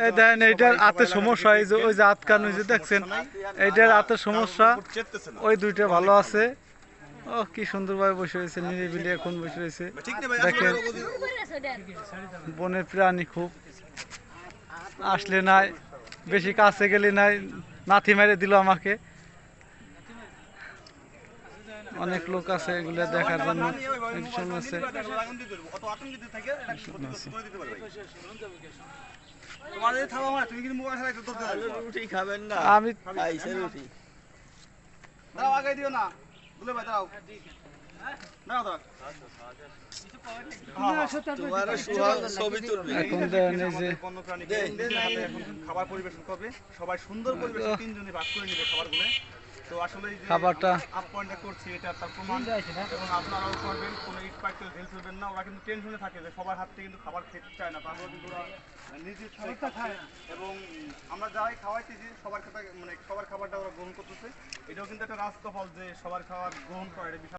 এই দেখেন এইটার হাতে সমস্যা, এই যে ওই যে হাত কান ওই যে দেখছেন, এইটার হাতে সমস্যা, ওই দুইটা ভালো আছে। ও কি সুন্দরভাবে বসে রয়েছে, নিরিবিলি এখন বসে রয়েছে। দেখেন বনের প্রাণী খুব, আসলে নাই, বেশি কাছে গেলে নাই, নাথি মেরে দিল আমাকে। অনেক লোক আছে এগুলো দেখার জন্য। আমি খাবার পরিবেশন করবে, সবাই সুন্দর পরিবেশে তিনজনে ভাগ করে নেবে খাবারগুলো। তো আসলে খাবারটা আপ পয়েন্টটা করছি, এটা তার প্রমাণ। এবং আপনারাও করবেন, কোনো ইট পাইতে ঢেল ফেলবেন না। ওরা কিন্তু টেনশনে থাকে যে সবার হাত থেকে কিন্তু খাবার খেতে চায় না, তারপরে কিন্তু ওরা নিজের খায়। এবং আমরা যাই খাওয়াইতেছি সবার খাবার, মানে সবার খাবারটা ওরা গ্রহণ করতেছে। এটাও কিন্তু একটা রাজকফল যে সবার খাবার গ্রহণ করে।